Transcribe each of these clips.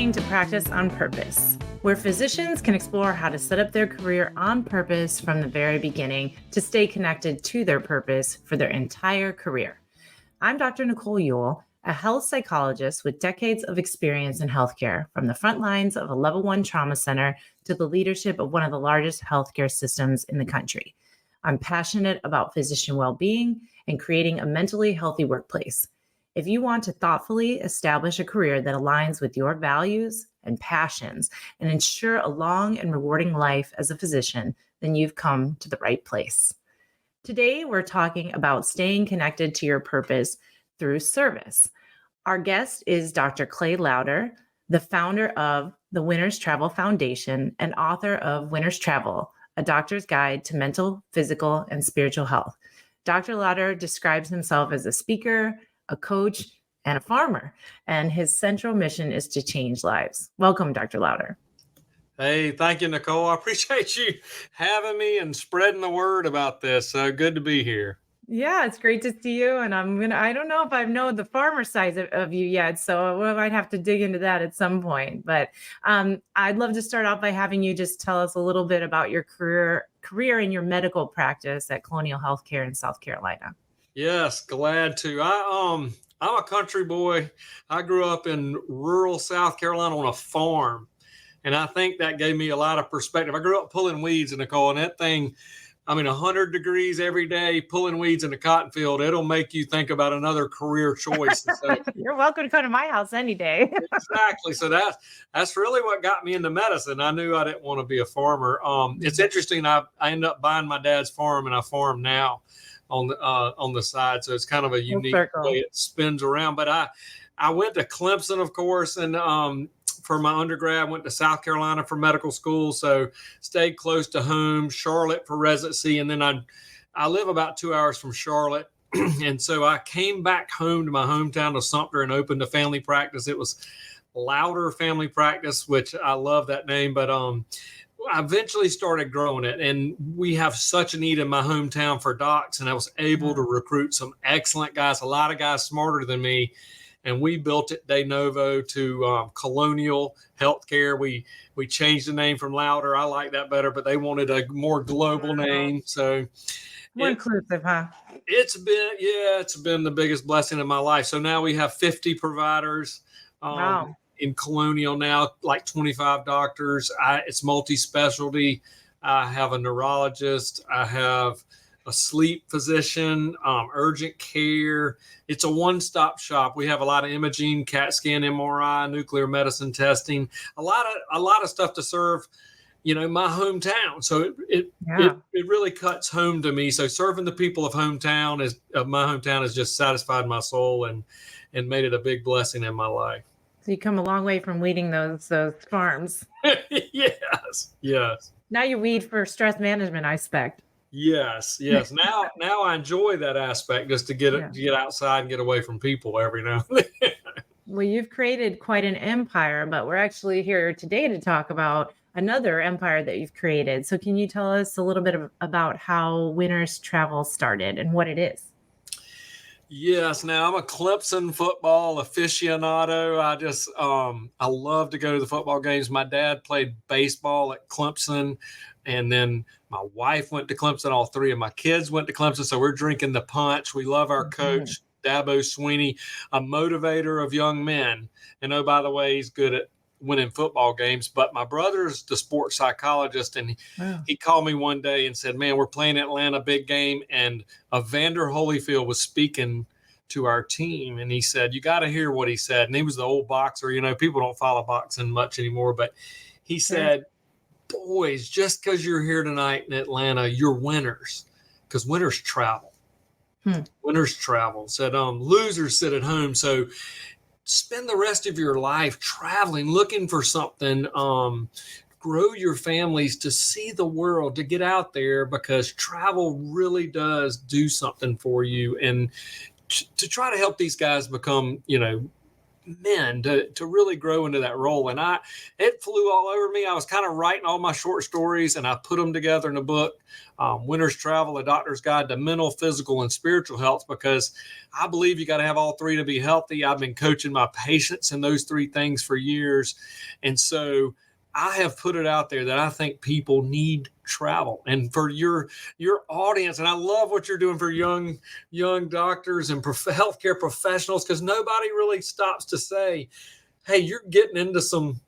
listening to Practice on Purpose, where physicians can explore how to set up their career on purpose from the very beginning to stay connected to their purpose for their entire career. I'm Dr. Nicole Yule, a health psychologist with decades of experience in healthcare, from the front lines of a level 1 trauma center to the leadership of one of the largest healthcare systems in the country. I'm passionate about physician well-being and creating a mentally healthy workplace. If you want to thoughtfully establish a career that aligns with your values and passions and ensure a long and rewarding life as a physician, then you've come to the right place. Today, we're talking about staying connected to your purpose through service. Our guest is Dr. Clay Lowder, the founder of the Winners Travel Foundation and author of Winners Travel, a doctor's guide to mental, physical, and spiritual health. Dr. Lowder describes himself as a speaker, a coach, and a farmer, and his central mission is to change lives. Welcome, Dr. Lowder. Hey, thank you, Nicole. I appreciate you having me and spreading the word about this. Good to be here. Yeah, it's great to see you. And I don't know if I know the farmer side of you yet, so I might have to dig into that at some point. But I'd love to start off by having you just tell us a little bit about your career in your medical practice at Colonial Healthcare in South Carolina. Yes, glad to. I'm a country boy. I grew up in rural South Carolina on a farm, and I think that gave me a lot of perspective. I grew up pulling weeds, Nicole, and that thing, 100 degrees every day, pulling weeds in the cotton field, it'll make you think about another career choice. So, you're welcome to come to my house any day. Exactly. So that's really what got me into medicine. I knew I didn't want to be a farmer. It's interesting. I ended up buying my dad's farm, and I farm now on the side. So it's kind of a unique way it spins around. But I went to Clemson, of course, and for my undergrad, went to South Carolina for medical school. So stayed close to home, Charlotte for residency. And then I live about 2 hours from Charlotte. And so I came back home to my hometown of Sumter and opened a family practice. It was Lowder Family Practice, which I love that name. But I eventually started growing it, and we have such a need in my hometown for docs, and I was able to recruit some excellent guys, a lot of guys smarter than me, and we built it de novo to Colonial Healthcare. We changed the name from Lowder. I like that better, but they wanted a more global name, so more inclusive, huh? It's been the biggest blessing of my life. So now we have 50 providers. Wow. In Colonial now, like 25 doctors. It's multi-specialty. I have a neurologist. I have a sleep physician, urgent care. It's a one-stop shop. We have a lot of imaging, CAT scan, MRI, nuclear medicine testing, a lot of stuff to serve, my hometown. So it really cuts home to me. So serving the people of my hometown has just satisfied my soul and made it a big blessing in my life. So you come a long way from weeding those farms. Yes. Now you weed for stress management, I expect. Yes. Now I enjoy that aspect, just to get outside and get away from people every now and then. Well, you've created quite an empire, but we're actually here today to talk about another empire that you've created. So can you tell us a little bit about how Winners Travel started and what it is? Yes. Now I'm a Clemson football aficionado. I love to go to the football games. My dad played baseball at Clemson, and then my wife went to Clemson. All three of my kids went to Clemson. So we're drinking the punch. We love our coach, Dabo Sweeney, a motivator of young men. And oh, by the way, he's good at winning football games. But my brother's the sports psychologist, and he called me one day and said, man, we're playing Atlanta, big game, and Evander Holyfield was speaking to our team, and he said, you got to hear what he said. And he was the old boxer. People don't follow boxing much anymore, but he said, boys, just because you're here tonight in Atlanta, you're winners, because winners travel. Winners travel. Said losers sit at home. So spend the rest of your life traveling, looking for something, grow your families to see the world, to get out there, because travel really does do something for you. And to try to help these guys become, men to really grow into that role. And it flew all over me. I was kind of writing all my short stories and I put them together in a book, Winter's Travel, A Doctor's Guide to Mental, Physical, and Spiritual Health, because I believe you got to have all three to be healthy. I've been coaching my patients in those three things for years. And so I have put it out there that I think people need travel. And for your audience, and I love what you're doing for young doctors and healthcare professionals, because nobody really stops to say, hey, you're getting into some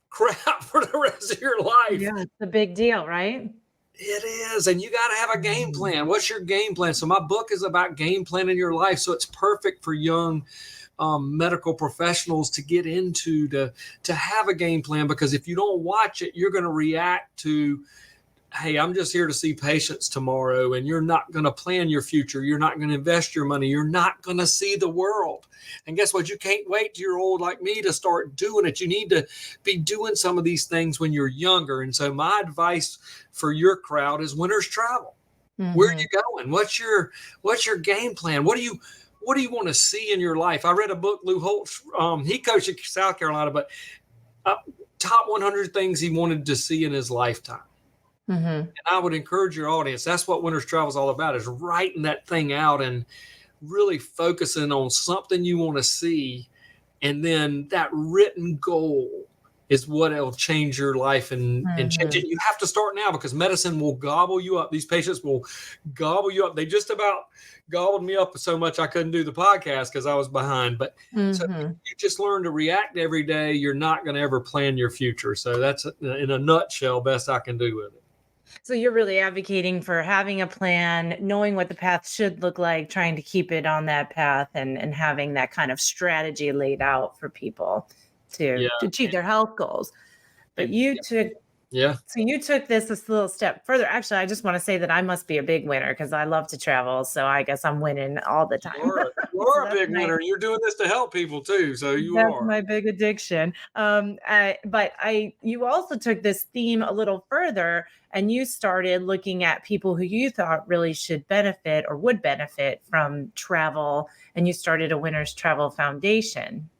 crap for the rest of your life. Yeah, it's a big deal, right? It is. And you got to have a game plan. What's your game plan? So my book is about game planning your life. So it's perfect for young medical professionals to get into, to have a game plan, because if you don't watch it, you're going to react to, hey, I'm just here to see patients tomorrow, and you're not going to plan your future. You're not going to invest your money. You're not going to see the world. And guess what? You can't wait till you're old like me to start doing it. You need to be doing some of these things when you're younger. And so my advice for your crowd is winter's travel. Mm-hmm. Where are you going? What's your game plan? What do you want to see in your life? I read a book, Lou Holtz, he coached at South Carolina, but top 100 things he wanted to see in his lifetime. Mm-hmm. And I would encourage your audience, that's what winter's travel is all about, is writing that thing out and really focusing on something you want to see. And then that written goal is what will change your life and change it. You have to start now, because medicine will gobble you up. These patients will gobble you up. They just about gobbled me up so much I couldn't do the podcast because I was behind. But so you just learn to react every day. You're not going to ever plan your future. So that's, in a nutshell, best I can do with it. So you're really advocating for having a plan, knowing what the path should look like, trying to keep it on that path, and having that kind of strategy laid out for people to achieve their health goals. But you took this little step further. Actually, I just want to say that I must be a big winner, because I love to travel. So I guess I'm winning all the time. You're a big winner. You're doing this to help people too. So that's my big addiction. But you also took this theme a little further, and you started looking at people who you thought really should benefit or would benefit from travel. And you started a Winter's Travel Foundation.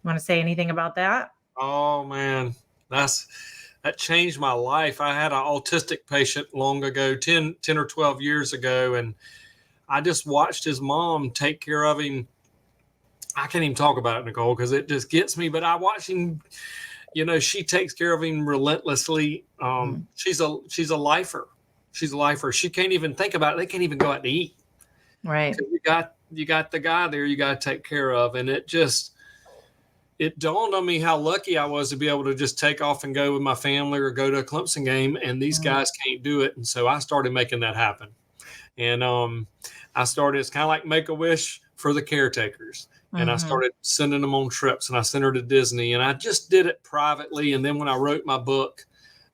Want to say anything about that? Oh man, that changed my life. I had an autistic patient long ago, 10 or 12 years ago, and I just watched his mom take care of him. I can't even talk about it, Nicole, because it just gets me. But I watched him, she takes care of him relentlessly. She's a lifer. She's a lifer. She can't even think about it. They can't even go out to eat. Right. You got the guy there you got to take care of. And it dawned on me how lucky I was to be able to just take off and go with my family or go to a Clemson game, and these guys can't do it. And so I started making that happen. And it's kind of like Make-A-Wish for the caretakers. And I started sending them on trips, and I sent her to Disney, and I just did it privately. And then when I wrote my book,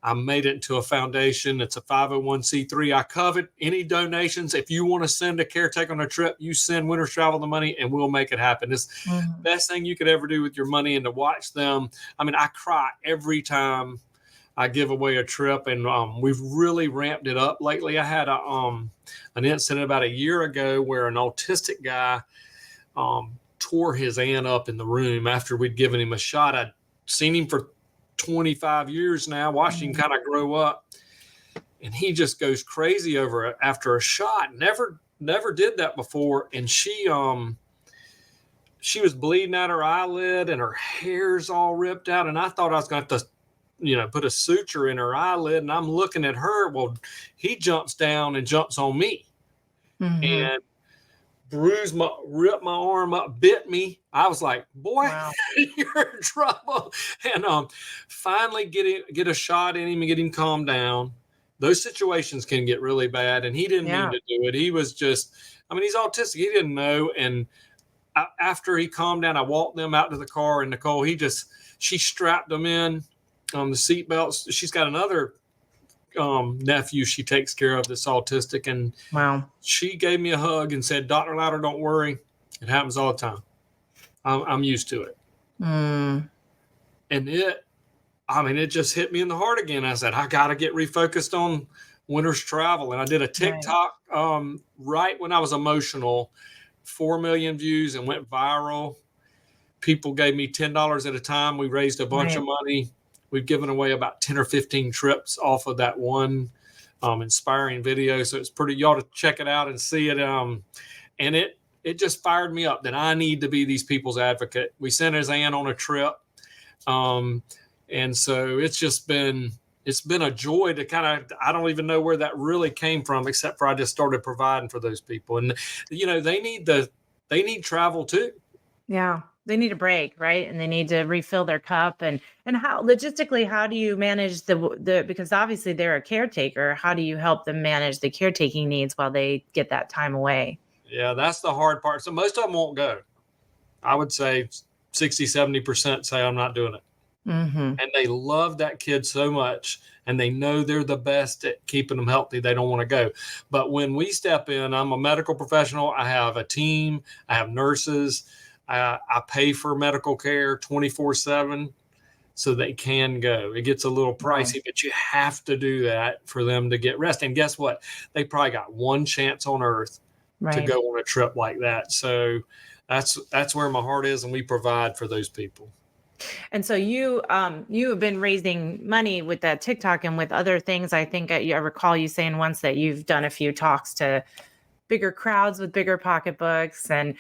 I made it into a foundation. It's a 501c3. I covered any donations. If you want to send a caretaker on a trip, you send Winter's Travel the money and we'll make it happen. It's the best thing you could ever do with your money, and to watch them. I mean, I cry every time I give away a trip, and we've really ramped it up lately. I had an incident about a year ago where an autistic guy tore his aunt up in the room after we'd given him a shot. I'd seen him for 25 years now, watched him kind of grow up, and he just goes crazy over it after a shot. Never did that before. And she was bleeding out her eyelid, and her hair's all ripped out. And I thought I was going to put a suture in her eyelid, and I'm looking at her. Well, he jumps down and jumps on me and ripped my arm up, bit me. I was like, boy, wow. You're in trouble. And finally get a shot in him and get him calmed down. Those situations can get really bad. And he didn't mean to do it. He was just, he's autistic. He didn't know. And after he calmed down, I walked them out to the car, and Nicole, she strapped them in on the seat belts. She's got another nephew she takes care of that's autistic, and she gave me a hug and said, Dr. Lowder, don't worry, it happens all the time. I'm used to it. And it just hit me in the heart again. I said, I got to get refocused on Winter's Travel. And I did a TikTok right when I was emotional, 4 million views, and went viral. people gave me $10 at a time. We raised a bunch of money. We've given away about 10 or 15 trips off of that one inspiring video. So it's pretty, you ought to check it out and see it. And it just fired me up that I need to be these people's advocate. We sent his aunt on a trip. And so it's been a joy to kind of, I don't even know where that really came from, except for I just started providing for those people. And, they need travel too. Yeah. They need a break, right? And they need to refill their cup. And how logistically, how do you manage because obviously they're a caretaker. How do you help them manage the caretaking needs while they get that time away? Yeah, that's the hard part. So most of them won't go. I would say 60, 70% say I'm not doing it. Mm-hmm. And they love that kid so much, and they know they're the best at keeping them healthy. They don't want to go. But when we step in, I'm a medical professional. I have a team. I have nurses. I pay for medical care 24/7 so they can go. It gets a little pricey, but you have to do that for them to get rest. And guess what? They probably got one chance on earth to go on a trip like that. So that's where my heart is, and we provide for those people. And so you have been raising money with that TikTok and with other things. I think I recall you saying once that you've done a few talks to bigger crowds with bigger pocketbooks. And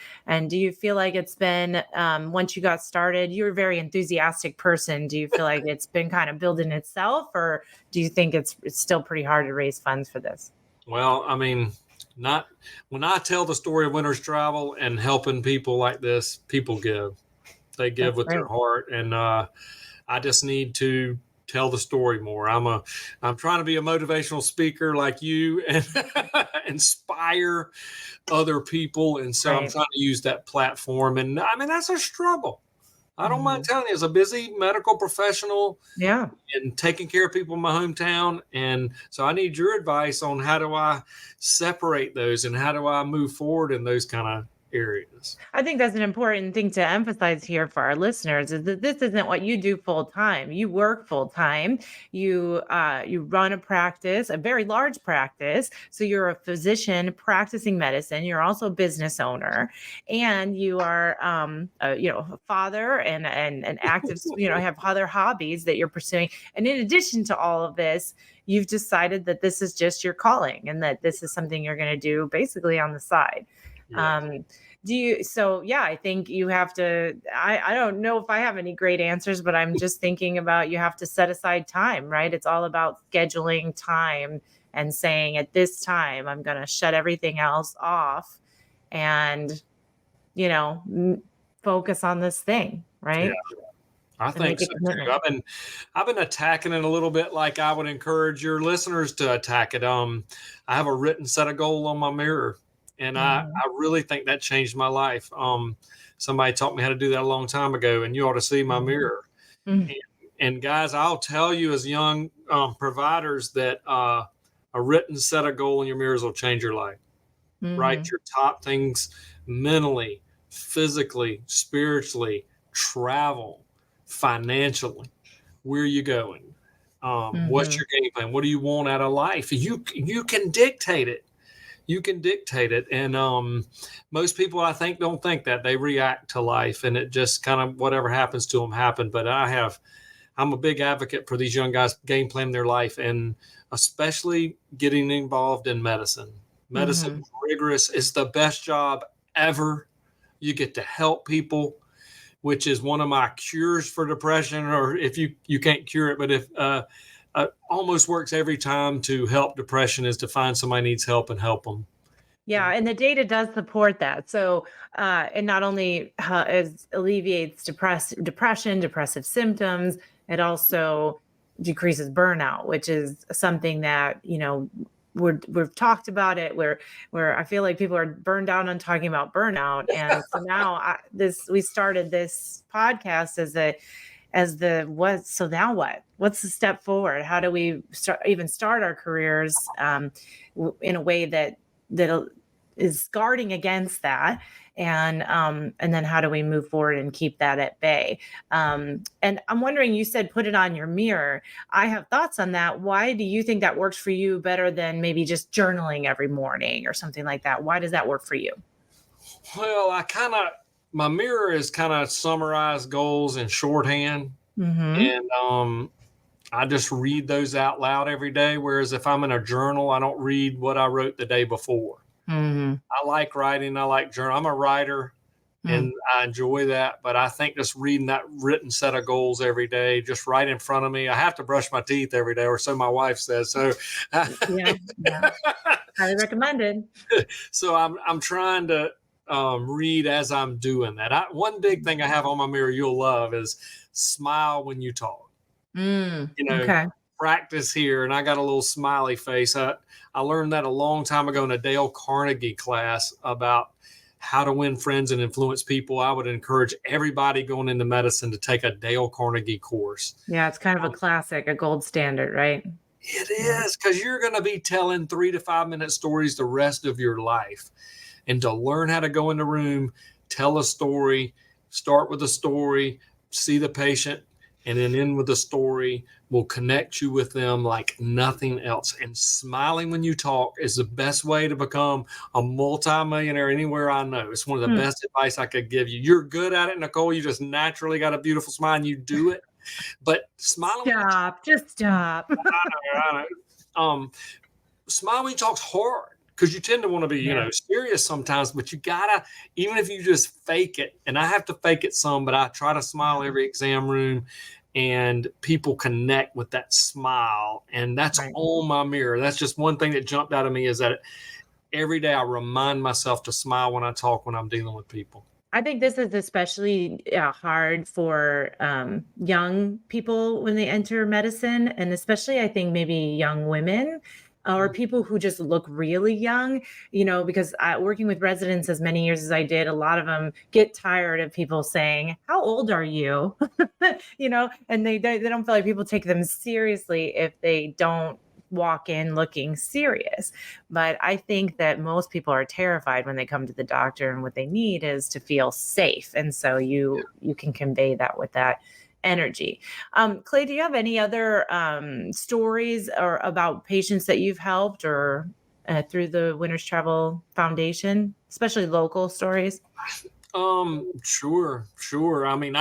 do you feel like it's been, once you got started, you're a very enthusiastic person. Do you feel like it's been kind of building itself, or do you think it's still pretty hard to raise funds for this? Well, I mean, not when I tell the story of Winter's Travel and helping people like this, people give. They give with their heart, and I just need to tell the story more. I'm trying to be a motivational speaker like you and inspire other people, and so I'm trying to use that platform. And I mean, that's a struggle. I don't mind telling you, as a busy medical professional, and taking care of people in my hometown, and so I need your advice on how do I separate those and how do I move forward in those kind of areas. I think that's an important thing to emphasize here for our listeners, is that this isn't what you do full time. You work full time. You run a practice, a very large practice. So you're a physician practicing medicine. You're also a business owner, and you are a father and an active. Have other hobbies that you're pursuing. And in addition to all of this, you've decided that this is just your calling, and that this is something you're going to do basically on the side. I think you have to, I don't know if I have any great answers, but I'm just thinking about, you have to set aside time, right? It's all about scheduling time and saying, at this time, I'm going to shut everything else off and, focus on this thing. Right. Yeah. I think so too. I've been attacking it a little bit like I would encourage your listeners to attack it. I have a written set of goals on my mirror. And I really think that changed my life. Somebody taught me how to do that a long time ago, and you ought to see my mirror. And guys, I'll tell you as young providers that a written set of goals in your mirrors will change your life. Write your top things mentally, physically, spiritually, travel, financially. Where are you going? What's your game plan? What do you want out of life? You can dictate it. You can dictate it. And most people, I think, don't think that. They react to life, and it just kind of whatever happens to them happen. But I'm a big advocate for these young guys game plan their life, and especially getting involved in medicine. Medicine is rigorous. It's the best job ever. You get to help people, which is one of my cures for depression, or if you can't cure it, but if almost works every time to help depression, is to find somebody needs help and help them. Yeah, and the data does support that. So it not only alleviates depression, depressive symptoms, it also decreases burnout, which is something that, we've talked about it where I feel like people are burned out on talking about burnout. And so now we started this podcast so now what? What's the step forward? How do we start our careers in a way that is guarding against that? And then how do we move forward and keep that at bay? And I'm wondering, you said put it on your mirror. I have thoughts on that. Why do you think that works for you better than maybe just journaling every morning or something like that? Why does that work for you? Well, my mirror is kind of summarized goals in shorthand. Mm-hmm. And I just read those out loud every day. Whereas if I'm in a journal, I don't read what I wrote the day before. Mm-hmm. I like writing. I like journal. I'm a writer and I enjoy that. But I think just reading that written set of goals every day, just right in front of me. I have to brush my teeth every day, or so my wife says. So, Yeah. Yeah. Highly recommended. so I'm trying to read as I'm doing that. One big thing I have on my mirror you'll love is smile when you talk. You know, Okay. practice here, and I got a little smiley face. I learned that a long time ago in a Dale Carnegie class about how to win friends and influence people. I would encourage everybody going into medicine to take a Dale Carnegie course. Yeah, it's kind of a classic, a gold standard, right? It Yeah. is, because you're going to be telling 3 to 5 minute stories the rest of your life. And to learn how to go in the room, tell a story, start with a story, see the patient, and then end with a story will connect you with them like nothing else. And smiling when you talk is the best way to become a multimillionaire anywhere I know. It's one of the best advice I could give you. You're good at it, Nicole. You just naturally got a beautiful smile and you do it. But smiling when you Stop. Just stop. talk, smile when you talk's hard, because you tend to want to be, Yeah. serious sometimes, but you gotta, even if you just fake it, and I have to fake it some, but I try to smile every exam room, and people connect with that smile, and that's Right. on my mirror. That's just one thing that jumped out of me, is that every day I remind myself to smile when I talk, when I'm dealing with people. I think this is especially hard for young people when they enter medicine, and especially I think maybe young women or people who just look really young, because working with residents as many years as I did, a lot of them get tired of people saying, "How old are you?" And they don't feel like people take them seriously if they don't walk in looking serious. But I think that most people are terrified when they come to the doctor, and what they need is to feel safe. And so you can convey that with that energy. Clay, do you have any other stories or about patients that you've helped or through the Winners Travel Foundation, especially local stories? Sure. I mean,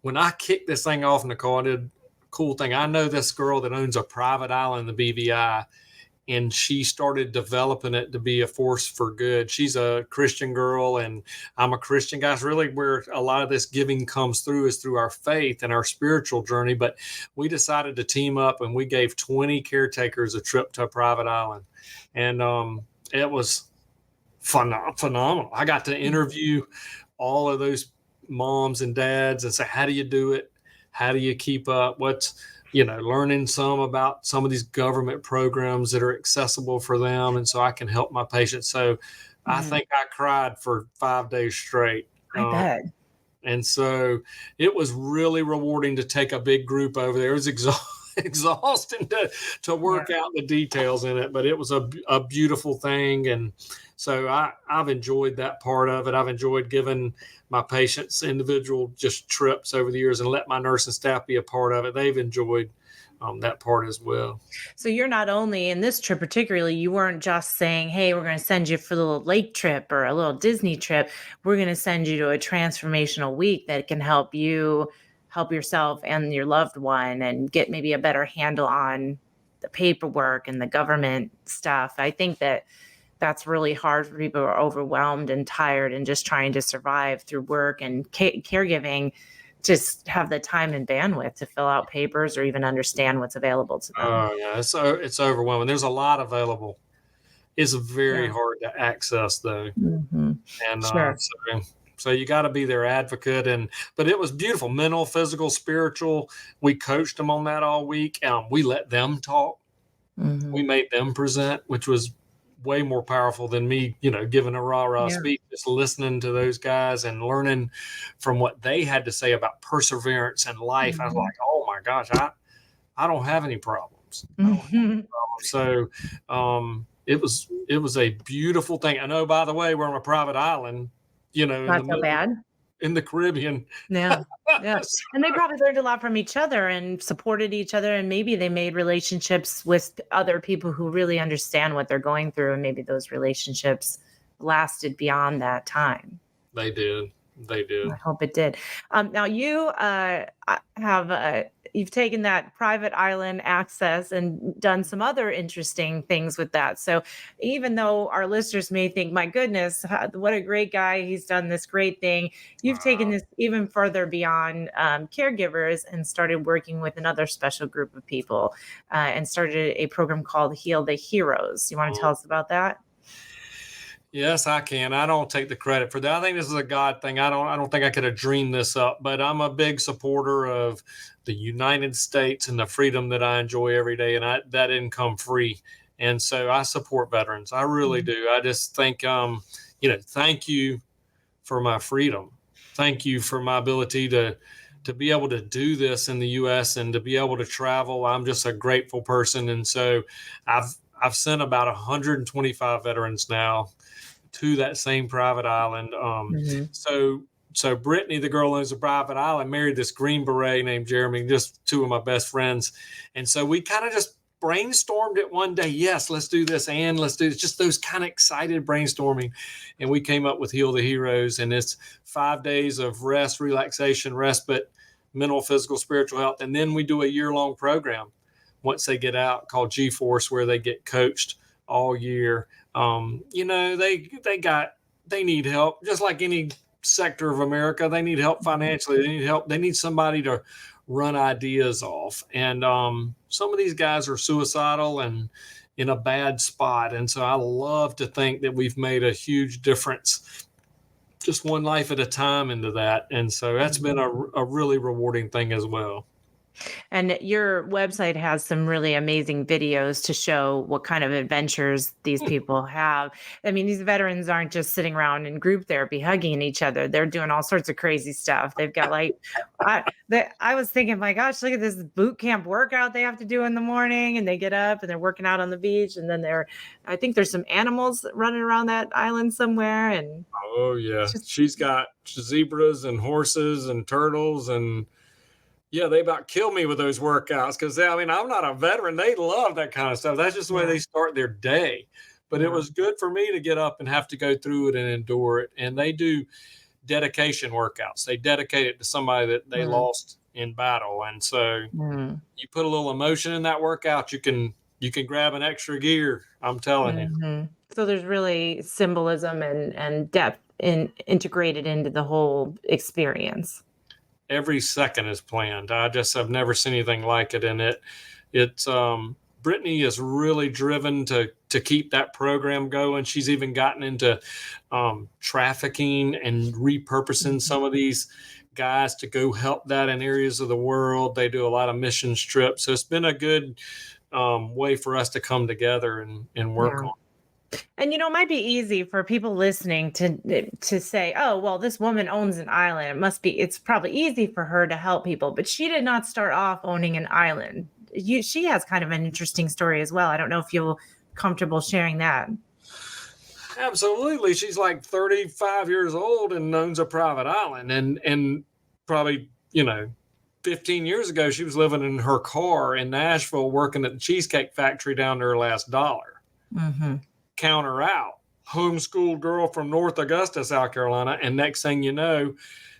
when I kicked this thing off, Nicole, I did a cool thing. I know this girl that owns a private island in the BVI, and she started developing it to be a force for good. She's a Christian girl, and I'm a Christian guy. It's really where a lot of this giving comes through, is through our faith and our spiritual journey. But we decided to team up, and we gave 20 caretakers a trip to a private island. And it was phenomenal. I got to interview all of those moms and dads and say, how do you do it? How do you keep up? Learning some about some of these government programs that are accessible for them. And so I can help my patients. So I think I cried for 5 days straight. I bet. And so it was really rewarding to take a big group over there. It was exhausting to work out the details in it, but it was a beautiful thing. And so I've enjoyed that part of it. I've enjoyed giving my patients individual just trips over the years and let my nursing staff be a part of it. They've enjoyed that part as well. So you're not only in this trip particularly, you weren't just saying, "Hey, we're going to send you for a little lake trip or a little Disney trip. We're going to send you to a transformational week that can help you help yourself and your loved one and get maybe a better handle on the paperwork and the government stuff." I think that that's really hard for people who are overwhelmed and tired and just trying to survive through work and caregiving, just have the time and bandwidth to fill out papers or even understand what's available to them. Oh yeah, it's overwhelming. There's a lot available. It's very Yeah. hard to access though, Mhm. and Sure. so you got to be their advocate. But it was beautiful, mental, physical, spiritual. We coached them on that all week. We let them talk. We Mhm. made them present, which was way more powerful than me, giving a rah-rah Yeah. speech. Just listening to those guys and learning from what they had to say about perseverance and life. I was Mhm. like, oh my gosh, I don't have any problems. I don't have Mhm. so it was a beautiful thing. I know, by the way, we're on a private island, in the Not so middle bad. in the Caribbean. Yeah. Yeah. So, And they probably learned a lot from each other and supported each other, and maybe they made relationships with other people who really understand what they're going through, and maybe those relationships lasted beyond that time. They did. They did. I hope it did. Now you've taken that private island access and done some other interesting things with that. So even though our listeners may think, my goodness, what a great guy, he's done this great thing, you've taken this even further beyond caregivers and started working with another special group of people and started a program called Heal the Heroes. You want to tell us about that? Yes, I can. I don't take the credit for that. I think this is a God thing. I don't think I could have dreamed this up, but I'm a big supporter of the United States and the freedom that I enjoy every day, and that didn't come free. And so I support veterans. I really do. I just think thank you for my freedom. Thank you for my ability to be able to do this in the US and to be able to travel. I'm just a grateful person. And so I've sent about 125 veterans now to that same private island. So Brittany, the girl who owns a private island, married this Green Beret named Jeremy, just two of my best friends. And so we kind of just brainstormed it one day. Yes, let's do this. And let's do this. Just those kind of excited brainstorming. And we came up with Heal the Heroes. And it's 5 days of rest, relaxation, respite, mental, physical, spiritual health. And then we do a year-long program once they get out called G-Force, where they get coached all year. They need help, just like any sector of America. They need help financially. They need help. They need somebody to run ideas off. And some of these guys are suicidal and in a bad spot. And so I love to think that we've made a huge difference, just one life at a time, into that. And so that's been a really rewarding thing as well. And your website has some really amazing videos to show what kind of adventures these people have. I mean, these veterans aren't just sitting around in group therapy hugging each other. They're doing all sorts of crazy stuff. They've got I was thinking, my gosh, look at this boot camp workout they have to do in the morning, and they get up and they're working out on the beach, and then I think there's some animals running around that island somewhere. And oh yeah, she's got zebras and horses and turtles, and yeah, they about kill me with those workouts because I'm not a veteran. They love that kind of stuff. That's just the way they start their day. But it was good for me to get up and have to go through it and endure it. And they do dedication workouts. They dedicate it to somebody that they lost in battle. And so you put a little emotion in that workout, you can grab an extra gear. I'm telling you. So there's really symbolism and depth integrated into the whole experience. Every second is planned. I've never seen anything like it. And it's Brittany is really driven to keep that program going. She's even gotten into trafficking and repurposing some of these guys to go help that in areas of the world. They do a lot of mission trips. So it's been a good way for us to come together and work on. And it might be easy for people listening to say, oh, well, this woman owns an island. It's probably easy for her to help people, but she did not start off owning an island. She has kind of an interesting story as well. I don't know if you're comfortable sharing that. Absolutely. She's like 35 years old and owns a private island. And probably, 15 years ago, she was living in her car in Nashville, working at the Cheesecake Factory down to her last dollar. Count her out. Homeschooled girl from North Augusta, South Carolina. And next thing you know,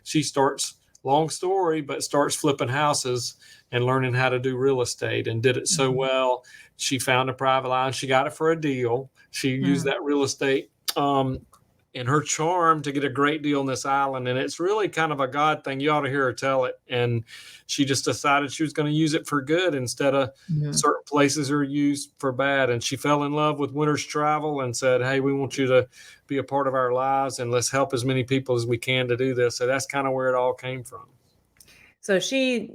she starts, long story, but starts flipping houses and learning how to do real estate, and did it so well. She found a private island. She got it for a deal. She used that real estate and her charm to get a great deal on this island. And it's really kind of a God thing. You ought to hear her tell it. And she just decided she was going to use it for good instead of certain places are used for bad. And she fell in love with Winter's Travel and said, hey, we want you to be a part of our lives, and let's help as many people as we can to do this. So that's kind of where it all came from. So she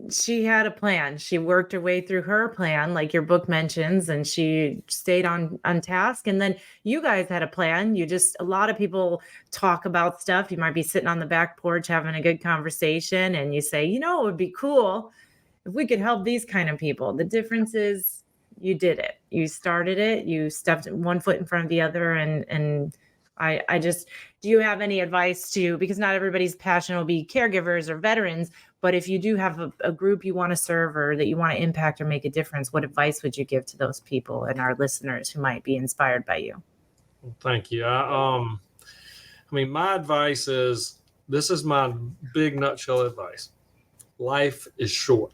had a plan. She worked her way through her plan, like your book mentions, and she stayed on task. And then you guys had a plan. A lot of people talk about stuff. You might be sitting on the back porch having a good conversation, and you say, it would be cool if we could help these kind of people. The difference is you did it. You started it. You stepped one foot in front of the other. And do you have any advice because not everybody's passion will be caregivers or veterans, but if you do have a group you want to serve or that you want to impact or make a difference, what advice would you give to those people and our listeners who might be inspired by you? Thank you. I mean, my advice is, this is my big nutshell advice. Life is short.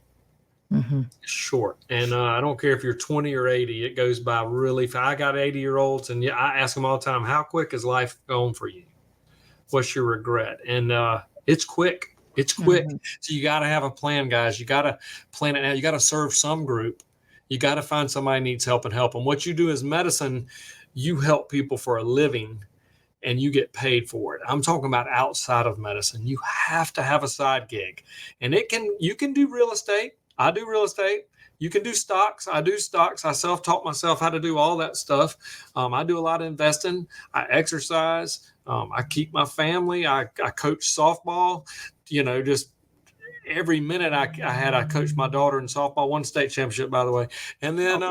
It's short. And I don't care if you're 20 or 80, it goes by really fast. I got 80-year-olds, and I ask them all the time, how quick is life going for you? What's your regret? And it's quick. It's quick. So you got to have a plan, guys. You got to plan it now. You got to serve some group. You got to find somebody who needs help and help them. What you do is medicine, you help people for a living and you get paid for it. I'm talking about outside of medicine. You have to have a side gig. And you can do real estate. I do real estate. You can do stocks. I do stocks. I self-taught myself how to do all that stuff. I do a lot of investing. I exercise. I keep my family. I coach softball. Just every minute I coached my daughter in softball, won state championship, by the way. And then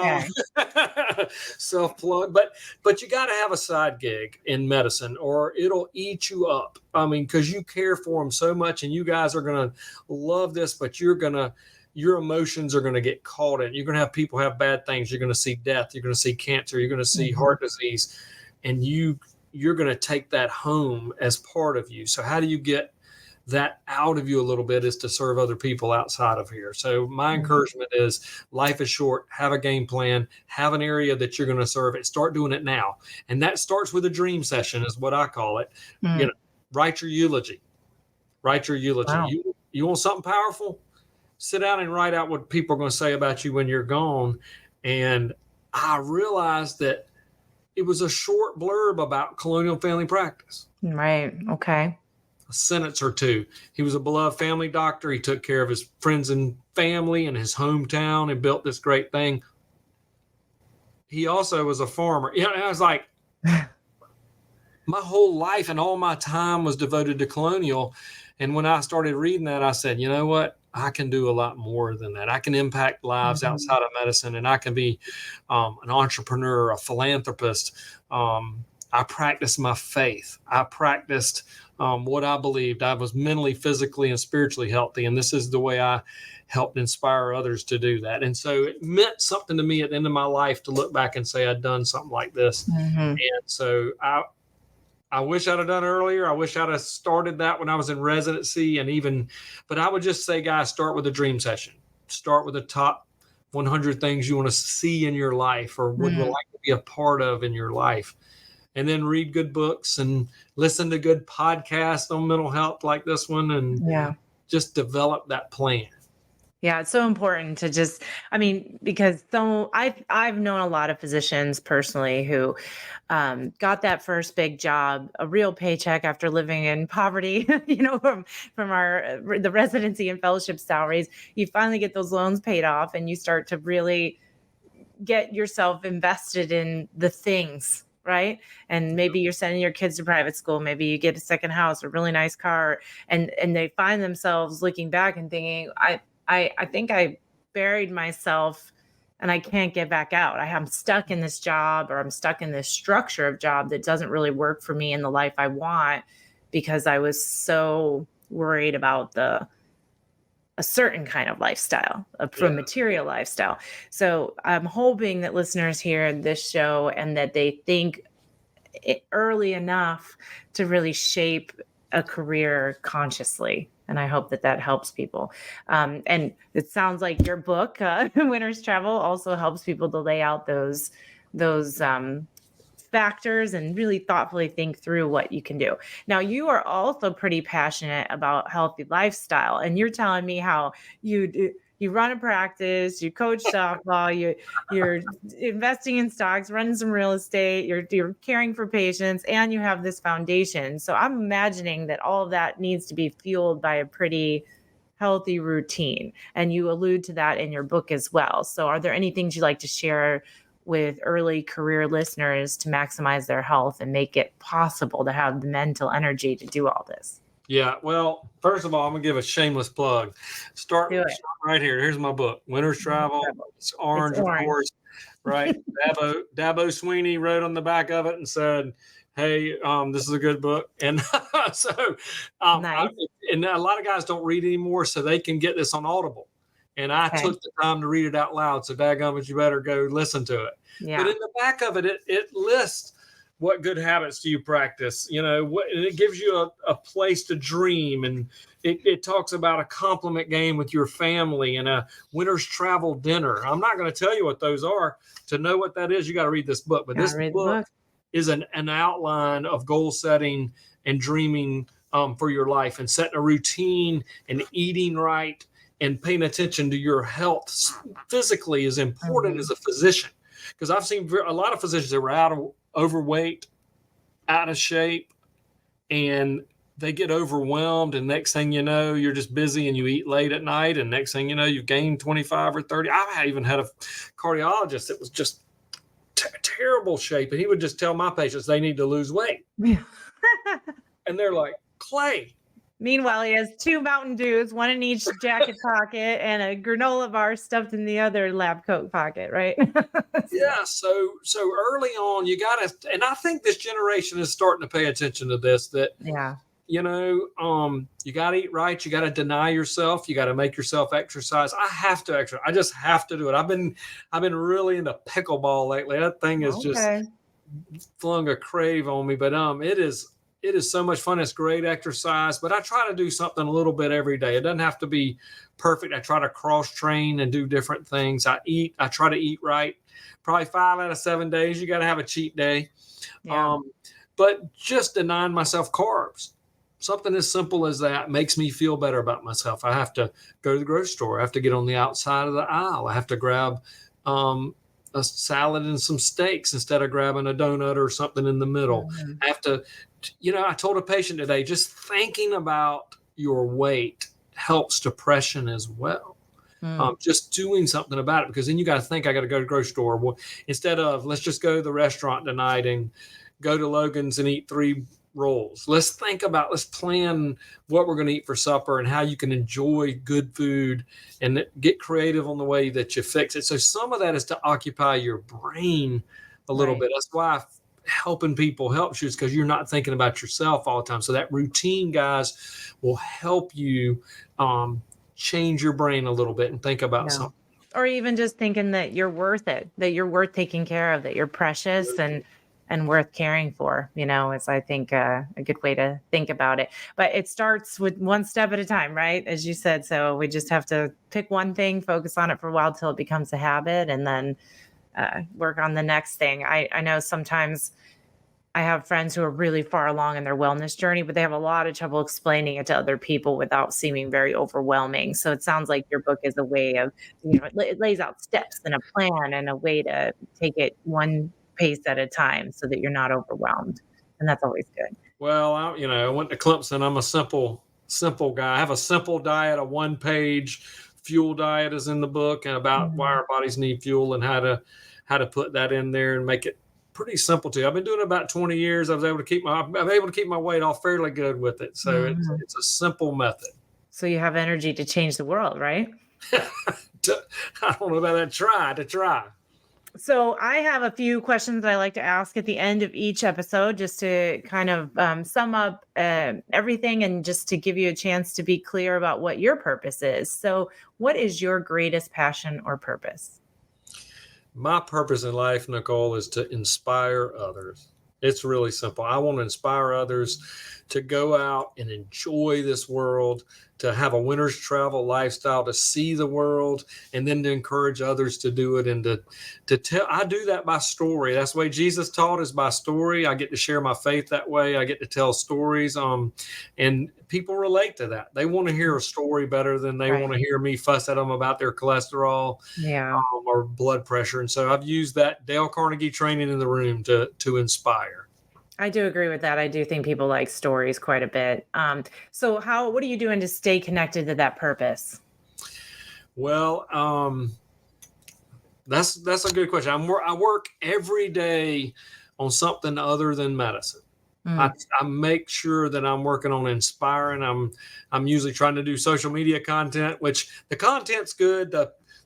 self-plug. But you got to have a side gig in medicine or it'll eat you up. I mean, because you care for them so much, and you guys are going to love this, but your emotions are going to get caught in. You're going to have people have bad things. You're going to see death. You're going to see cancer. You're going to see heart disease. And you're going to take that home as part of you. So how do you get that out of you a little bit is to serve other people outside of here. So my encouragement is life is short. Have a game plan. Have an area that you're going to serve it. Start doing it now. And that starts with a dream session is what I call it. Write your eulogy. Write your eulogy. Wow. You want something powerful? Sit down and write out what people are going to say about you when you're gone. And I realized that it was a short blurb about Colonial Family Practice. Right. Okay. A sentence or two. He was a beloved family doctor. He took care of his friends and family in his hometown and built this great thing. He also was a farmer. I was like, my whole life and all my time was devoted to Colonial. And when I started reading that, I said, you know what? I can do a lot more than that. I can impact lives outside of medicine, and I can be an entrepreneur, a philanthropist. I practiced my faith. I practiced what I believed. I was mentally, physically, and spiritually healthy, and this is the way I helped inspire others to do that. And so it meant something to me at the end of my life to look back and say I'd done something like this. And so I wish I'd have done earlier. I wish I'd have started that when I was in residency but I would just say, guys, start with a dream session. Start with the top 100 things you want to see in your life or would like to be a part of in your life. And then read good books and listen to good podcasts on mental health like this one and just develop that plan. Yeah, it's so important to because I've known a lot of physicians personally who got that first big job, a real paycheck after living in poverty, from the residency and fellowship salaries. You finally get those loans paid off and you start to really get yourself invested in the things, right? And maybe you're sending your kids to private school. Maybe you get a second house, a really nice car, and they find themselves looking back and thinking, I think I buried myself and I can't get back out. I'm stuck in this job, or I'm stuck in this structure of job that doesn't really work for me in the life I want because I was so worried about a certain kind of lifestyle, material lifestyle. So I'm hoping that listeners hear this show and that they think early enough to really shape a career consciously. And I hope that helps people. And it sounds like your book, Winter's Travel, also helps people to lay out those factors and really thoughtfully think through what you can do. Now, you are also pretty passionate about healthy lifestyle, and you're telling me how you run a practice, you coach softball, you're investing in stocks, running some real estate, you're caring for patients, and you have this foundation. So I'm imagining that all of that needs to be fueled by a pretty healthy routine. And you allude to that in your book as well. So are there any things you'd like to share with early career listeners to maximize their health and make it possible to have the mental energy to do all this? Yeah, well, first of all, I'm going to give a shameless plug. Start right here. Here's my book, Winter's Travel. It's orange, of course, right? Dabo Sweeney wrote on the back of it and said, hey, this is a good book. And so nice. And a lot of guys don't read anymore, so they can get this on Audible. And I took the time to read it out loud. So dadgummit, you better go listen to it. Yeah. But in the back of it, it lists what good habits do you practice? You know, and it gives you a place to dream. And it talks about a compliment game with your family and a winter's travel dinner. I'm not going to tell you what those are. To know what that is, you got to read this book. But this book is an outline of goal setting and dreaming for your life, and setting a routine and eating right and paying attention to your health physically is important as a physician. Because I've seen a lot of physicians that were overweight, out of shape, and they get overwhelmed. And next thing you know, you're just busy and you eat late at night. And next thing you know, you've gained 25 or 30. I even had a cardiologist that was just terrible shape. And he would just tell my patients they need to lose weight. And they're like, Clay. Meanwhile, he has 2 Mountain Dews, one in each jacket pocket, and a granola bar stuffed in the other lab coat pocket, right? Yeah. So early on, you got to, and I think this generation is starting to pay attention to this, that, you know, you got to eat right. You got to deny yourself. You got to make yourself exercise. I have to exercise. I just have to do it. I've been really into pickleball lately. That thing is just flung a crave on me, but it is so much fun. It's great exercise, but I try to do something a little bit every day. It doesn't have to be perfect. I try to cross train and do different things. I try to eat right. Probably 5 out of 7 days, you got to have a cheat day. Yeah. But just denying myself carbs, something as simple as that makes me feel better about myself. I have to go to the grocery store. I have to get on the outside of the aisle. I have to grab a salad and some steaks instead of grabbing a donut or something in the middle. I have to, you know, I told a patient today, just thinking about your weight helps depression as well. Just doing something about it, because then you got to think, I got to go to the grocery store. Well, instead of, let's just go to the restaurant tonight and go to Logan's and eat 3 rolls. Let's plan what we're going to eat for supper and how you can enjoy good food and get creative on the way that you fix it. So some of that is to occupy your brain a little bit. That's why helping people helps you, is because you're not thinking about yourself all the time. So that routine, guys, will help you change your brain a little bit and think about something. Or even just thinking that you're worth it, that you're worth taking care of, that you're precious and worth caring for, you know, is, I think, a good way to think about it. But it starts with one step at a time, right? As you said. So we just have to pick one thing, focus on it for a while till it becomes a habit, and then work on the next thing. I know sometimes I have friends who are really far along in their wellness journey, but they have a lot of trouble explaining it to other people without seeming very overwhelming. So it sounds like your book is a way of, you know, it lays out steps and a plan and a way to take it one pace at a time so that you're not overwhelmed. And that's always good. Well, I went to Clemson. I'm a simple guy. I have a simple diet, a 1-page fuel diet is in the book, and about why our bodies need fuel and how to put that in there and make it pretty simple too. I've been doing it about 20 years. I'm able to keep my weight off fairly good with it. So it's a simple method. So you have energy to change the world, right? I don't know about that. Try. So I have a few questions that I like to ask at the end of each episode, just to kind of sum up everything and just to give you a chance to be clear about what your purpose is. So what is your greatest passion or purpose? My purpose in life, Nicole, is to inspire others. It's really simple. I want to inspire others to go out and enjoy this world, to have a winter's travel lifestyle, to see the world, and then to encourage others to do it, and to tell. I do that by story. That's the way Jesus taught, is by story. I get to share my faith that way. I get to tell stories, and people relate to that. They want to hear a story better than they want to hear me fuss at them about their cholesterol or blood pressure. And so I've used that Dale Carnegie training in the room to inspire. I do agree with that. I do think people like stories quite a bit. So what are you doing to stay connected to that purpose? Well, that's a good question. I work every day on something other than medicine. I make sure that I'm working on inspiring. I'm usually trying to do social media content, which the content's good.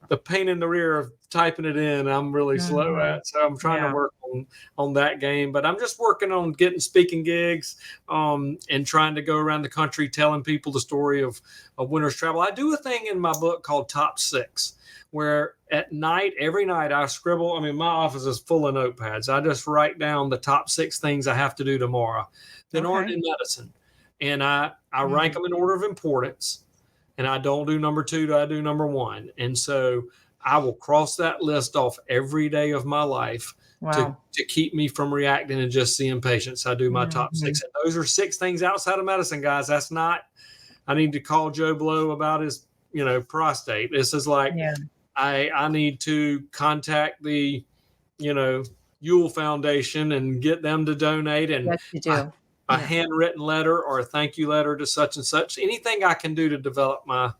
the pain in the rear of typing it in, I'm really slow at. So I'm trying to work on that game. But I'm just working on getting speaking gigs, and trying to go around the country telling people the story of winter's travel. I do a thing in my book called Top 6, where at night, every night I scribble. I mean, my office is full of notepads. I just write down the top 6 things I have to do tomorrow that aren't in medicine. And I rank them in order of importance. And I don't do number 2, I do number 1. And so I will cross that list off every day of my life to keep me from reacting and just seeing patients. I do my top 6. And those are 6 things outside of medicine, guys. That's not, I need to call Joe Blow about his, prostate. This is like, I need to contact the, Yule Foundation and get them to donate. And yes, you do. A handwritten letter or a thank you letter to such and such, anything I can do to develop my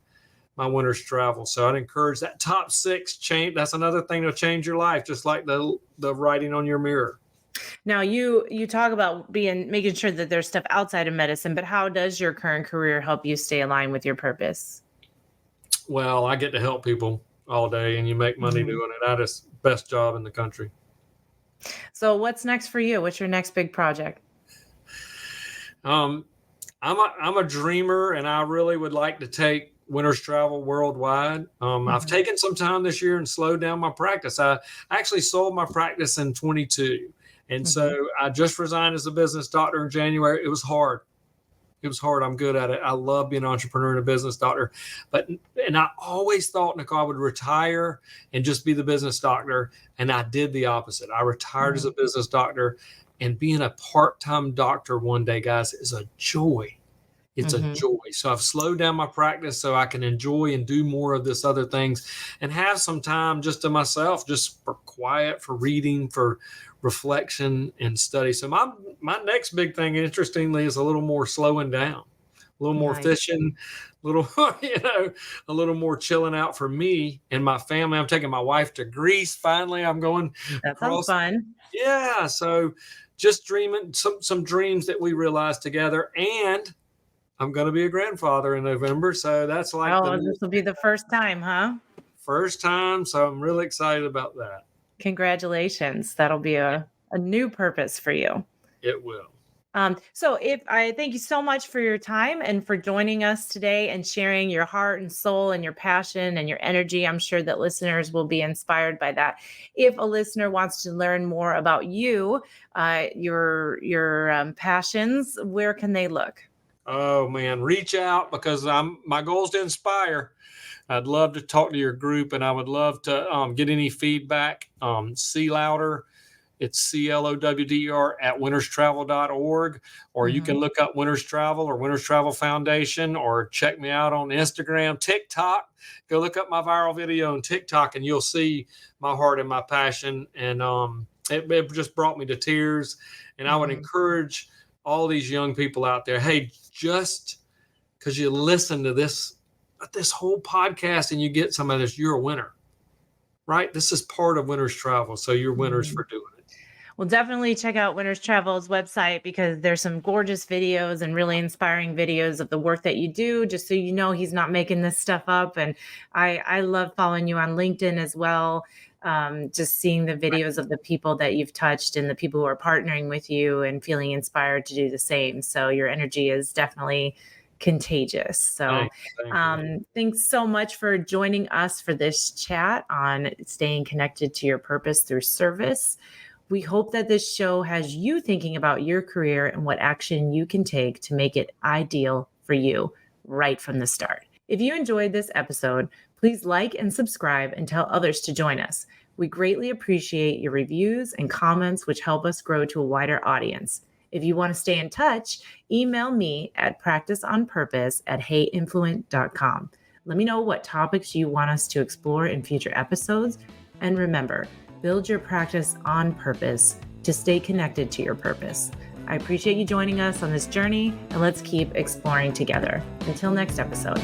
winter's travel. So I'd encourage that top 6 change. That's another thing that'll change your life, just like the writing on your mirror. Now you talk about making sure that there's stuff outside of medicine, but how does your current career help you stay aligned with your purpose? Well, I get to help people all day and you make money doing it. That is the best job in the country. So what's next for you? What's your next big project? I'm a dreamer, and I really would like to take winter's travel worldwide. I've taken some time this year and slowed down my practice. I actually sold my practice in 22. And so I just resigned as a business doctor in January. It was hard. I'm good at it. I love being an entrepreneur and a business doctor. And I always thought, Nicole, I would retire and just be the business doctor. And I did the opposite. I retired as a business doctor. And being a part-time doctor one day, guys, is a joy. It's a joy. So I've slowed down my practice so I can enjoy and do more of this other things and have some time just to myself, just for quiet, for reading, for reflection and study. So my next big thing, interestingly, is a little more slowing down, a little more fishing, a little, a little more chilling out for me and my family. I'm taking my wife to Greece. Finally, I'm going. That sounds fun. Yeah. So just dreaming some dreams that we realized together. And I'm going to be a grandfather in November. So that's like, this will be the first time, huh? First time. So I'm really excited about that. Congratulations. That'll be a new purpose for you. It will. So I thank you so much for your time and for joining us today and sharing your heart and soul and your passion and your energy. I'm sure that listeners will be inspired by that. If a listener wants to learn more about you, your passions, where can they look? Oh man, reach out, because my goal is to inspire. I'd love to talk to your group, and I would love to get any feedback. C Lowder, it's CLOWDER at winterstravel.org, or you can look up Winter's Travel or Winter's Travel Foundation, or check me out on Instagram, TikTok. Go look up my viral video on TikTok, and you'll see my heart and my passion. And it just brought me to tears. And I would encourage all these young people out there, hey, just because you listen to this whole podcast and you get some of this, you're a winner, right? This is part of Winter's Travel. So you're winners for doing it. Well, definitely check out Winter's Travel's website, because there's some gorgeous videos and really inspiring videos of the work that you do, just so you know he's not making this stuff up. And I love following you on LinkedIn as well. Just seeing the videos of the people that you've touched and the people who are partnering with you and feeling inspired to do the same. So your energy is definitely contagious. So thanks so much for joining us for this chat on staying connected to your purpose through service. We hope that this show has you thinking about your career and what action you can take to make it ideal for you right from the start. If you enjoyed this episode, please like and subscribe and tell others to join us. We greatly appreciate your reviews and comments, which help us grow to a wider audience. If you want to stay in touch, email me at practiceonpurpose@heyinfluent.com. Let me know what topics you want us to explore in future episodes. And remember, build your practice on purpose to stay connected to your purpose. I appreciate you joining us on this journey, and let's keep exploring together. Until next episode.